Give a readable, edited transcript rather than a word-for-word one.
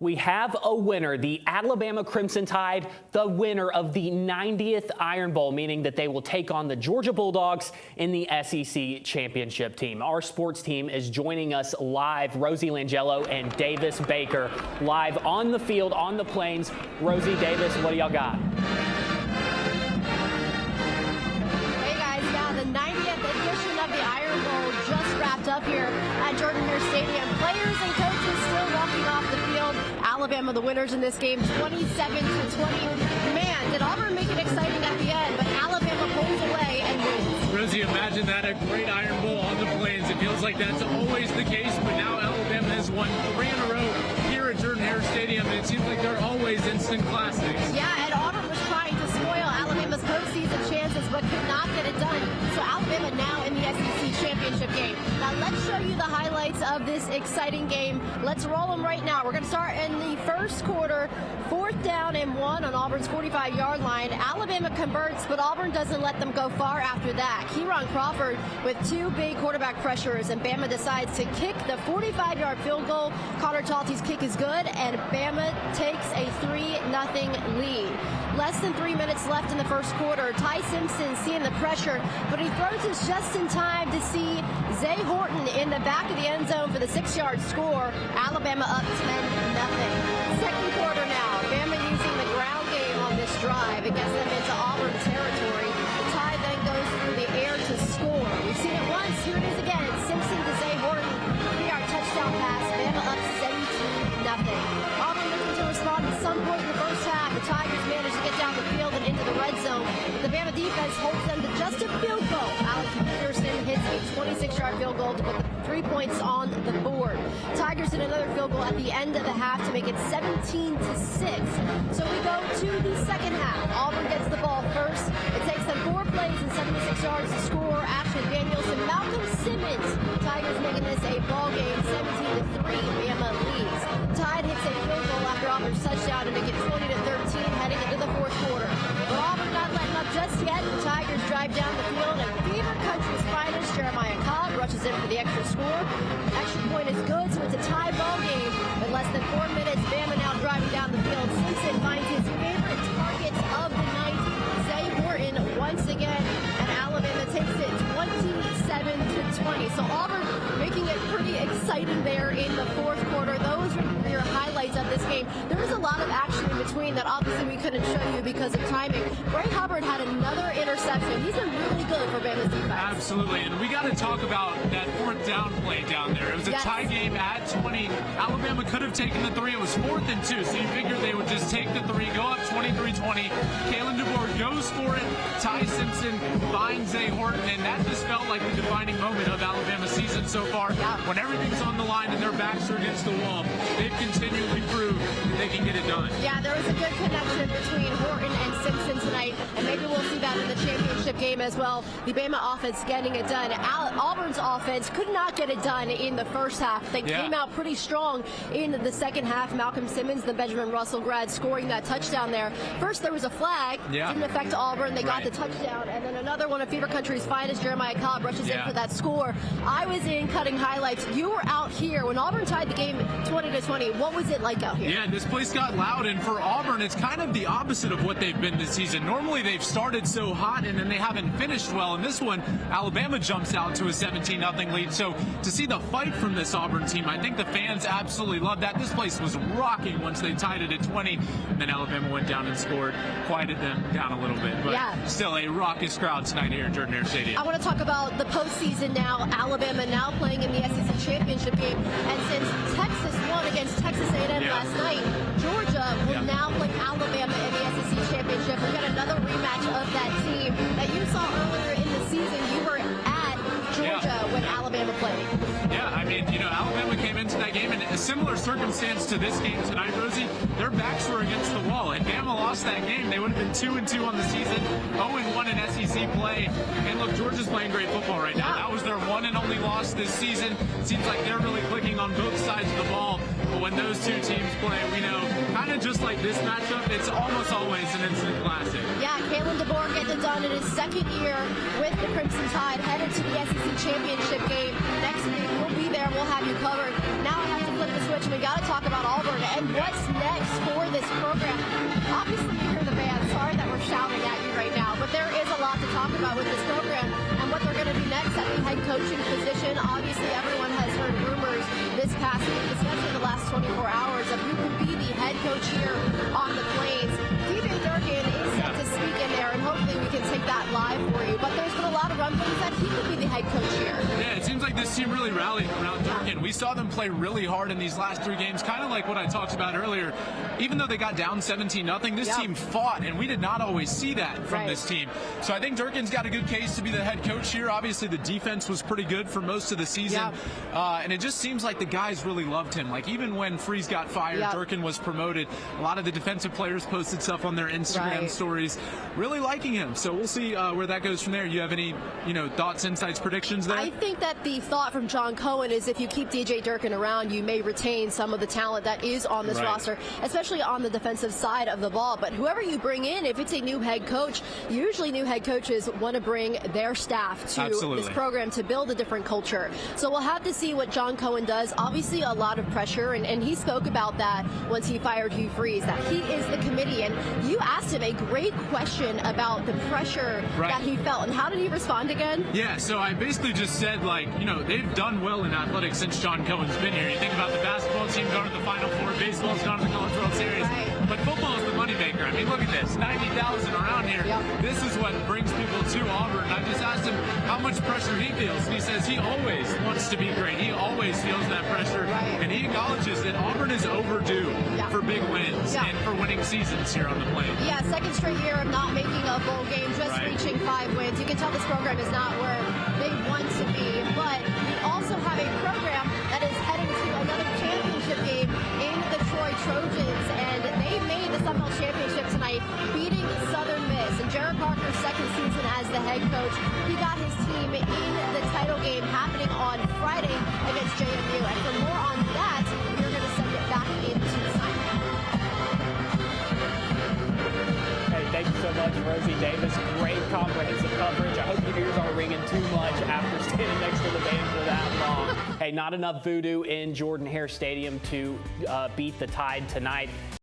We have a winner, the Alabama Crimson Tide, the winner of the 90th Iron Bowl, meaning that they will take on the Georgia Bulldogs in the SEC championship team. Our sports team is joining us live, Rosie Langello and Davis Baker, live on the field, on the plains. Rosie, Davis, what do y'all got? Hey guys, yeah, the 90th edition of the Iron Bowl just wrapped up here at Jordan-Hare Stadium. Players and coaches still walking off the field. Alabama, the winners in this game, 27-20. Man, did Auburn make it exciting at the end, but Alabama pulls away and wins. Rosie, imagine that, a great Iron Bowl on the plains. It feels like that's always the case, but now Alabama has won 3 in a row here at Jordan-Hare Stadium, and it seems like they're always instant classics. Yeah, and Auburn was trying to spoil Alabama's postseason chances, but could not get it done. So Alabama now in the SEC championship game. Now let's show you the highlights of this exciting game. Let's roll them right now. We're going to start in the first quarter. 4th down and 1 on Auburn's 45-yard line. Alabama converts, but Auburn doesn't let them go far after that. Kieron Crawford with 2 big quarterback pressures, and Bama decides to kick the 45-yard field goal. Connor Talty's kick is good, and Bama takes a 3-0 lead. Less than 3 minutes left in the first quarter. Ty Simpson seeing the pressure, but he throws this just in time to see Zay Horton in the back of the end zone for the 6-yard score. Alabama up 10-0. Second quarter now. Bama using the ground game on this drive. It gets them into Auburn territory. The Tide then goes through the air to score. We've seen it once. Here it is again. Simpson to Zay Horton. 3-yard touchdown pass. Bama up 17-0. Auburn looking to respond at some point in the first half. The Tigers manage to get down the field and into the red zone. But the Bama defense holds them to just a field goal. Alex Pearson hits a 26-yard field goal to put the 3 points on the board. Tigers hit another field goal at the end of the half to make it 17-6. So we go to the second half. Auburn gets the ball first. It takes them 4 plays and 76 yards to score. Ashley Daniels and Malcolm Simmons. Tigers making this a ball game, 17-3. Bama leads. Tide hits a field goal after Auburn's touchdown to make it 20-13 heading into the fourth quarter. But Auburn not letting up just yet. The Tigers drive down the field, and Fever Country's finest Jeremiah Cobb rushes in for the extra score. Extra point is good, so it's a tie ball game. In less than 4 minutes, Bama now driving down the field. Simpson finds his favorite targets of the night, Zay Horton once again, and Alabama takes it 27-20. So Auburn making it pretty exciting there in the fourth quarter. Those are your highlights of this game. There was a lot of action in between that obviously we couldn't show you because of timing. Bray Hubbard had another interception. He's been really good for Bama's defense. Absolutely, and we got to talk about that 4th down play down there. It was a tie game at 20. Alabama could have taken the 3. It was 4th and 2, so you figured they would just take the 3, go up 23-20. Kalen DeBoer goes for it. Ty Simpson finds Zay Horton, and that just felt like the defining moment of Alabama's season so far. Yeah. When everything's on the line and their backs are against the wall, they've continually proved that they can get it done. Yeah, there was a good connection between Horton and Simpson tonight, and maybe we'll see that in the championship game as well. The Bama offense getting it done. Auburn's offense could not get it done in the first half. They came out pretty strong in the second half. Malcolm Simmons, the Benjamin Russell grad, scoring that touchdown there. First, there was a flag. Didn't affect Auburn. They got the touchdown. And then another one of Fever Country's finest, Jeremiah Cobb, rushes in for that score. I was in cutting highlights. You were out here when Auburn tied the game 20-20. What was it like out here? Yeah, this place got loud, and for Auburn, it's kind of the opposite of what they've been this season. Normally, they've started so hot, and then they haven't finished well. In this one, Alabama jumps out to a 17-0 lead. So to see the fight from this Auburn team, I think the fans absolutely loved that. This place was rocking once they tied it at 20, and then Alabama went down and scored, quieted them down a little bit. But still a raucous crowd tonight here at Jordan-Hare Stadium. I want to talk about the postseason now. Alabama now playing in the SEC championship game, and since Texas won against Texas A&M last night, Georgia will now play Alabama in the SEC championship. We got another rematch of that team that you saw earlier in the season. You were at Georgia when Alabama played. Yeah, I mean, Alabama came into that game in a similar circumstance to this game tonight, Rosie. Their backs were against the wall. Had Bama lost that game, they would have been 2-2 on the season, 0-1 in SEC play. And look, Georgia's playing great football right now. That was their one and only loss this season. Seems like they're really clicking on both sides of the ball. But when those two teams play, we know, kind of just like this matchup, it's almost always an instant classic. Yeah, Kalen DeBoer gets it done in his second year with the Crimson Tide, headed to the SEC championship game next week. We'll be there. We'll have you covered. Now I have to flip the switch. We got to talk about Auburn and and what's next for this program? Obviously, you hear the band. Sorry that we're shouting at you right now, but there is a lot to talk about with this program and what they're going to do next at the head coaching position. Obviously, everyone has heard rumors this past week, especially in the last 24 hours, of who could be the head coach here on the Plains. DJ Durkin is set to speak in there, and hopefully we can take that live for you. But there's been a lot of rumblings that he could be the head coach here. Yeah, it seems like this team really rallied around Durkin. We saw them play really hard in these last 3 games, kind of like what I talked about earlier. Even though they got down 17-0, this team fought, and we did not always see that from this team. So I think Durkin's got a good case to be the head coach here. Obviously, the defense was pretty good for most of the season, and it just seems like the guys really loved him. Like, even when Freeze got fired, Durkin was promoted. A lot of the defensive players posted stuff on their Instagram stories, really liking him. So we'll see where that goes from there. You have any, thoughts, insights, predictions there? I think that the thought from John Cohen is if you keep DJ Durkin around, you may retain some of the talent that is on this roster, especially on the defensive side of the ball. But whoever you bring in, if it's a new head coach, usually new head coaches want to bring their staff to this program to build a different culture. So we'll have to see what John Cohen does. Obviously, a lot of pressure, and he spoke about that once he fired Hugh Freeze, that he is the committee. And you asked him a great question about the pressure that he felt. And how did he respond again? Yeah, so I basically just said, they've done well in athletics since John Cohen's been here. You think about the basketball team going to the Final Four, baseball's gone to the College World Series, but football is the moneymaker. I mean, look at this, 90,000 around here. This is what brings people to Auburn. I just asked him how much pressure he feels, and he says he always wants to be great. He always feels that pressure, and he acknowledges that Auburn is overdue for big wins and for winning seasons here on the Plains. Yeah, second straight year of not making a bowl game, just reaching 5 wins. You can tell this program is not where they want to be, but we also have a program that is heading to another championship game in the Troy Trojans, and they made the Sun Belt Championship tonight, beating Southern Miss. And Jared Parker's second season as the head coach, he got his team in the title game happening on Friday against JMU. And for more on that, we're going to send it back into Simon. Hey, thank you so much, Rosie Davis. Great comprehensive coverage. I hope your ears aren't ringing too much after standing next to the band for that long. Hey, not enough voodoo in Jordan-Hare Stadium to beat the Tide tonight.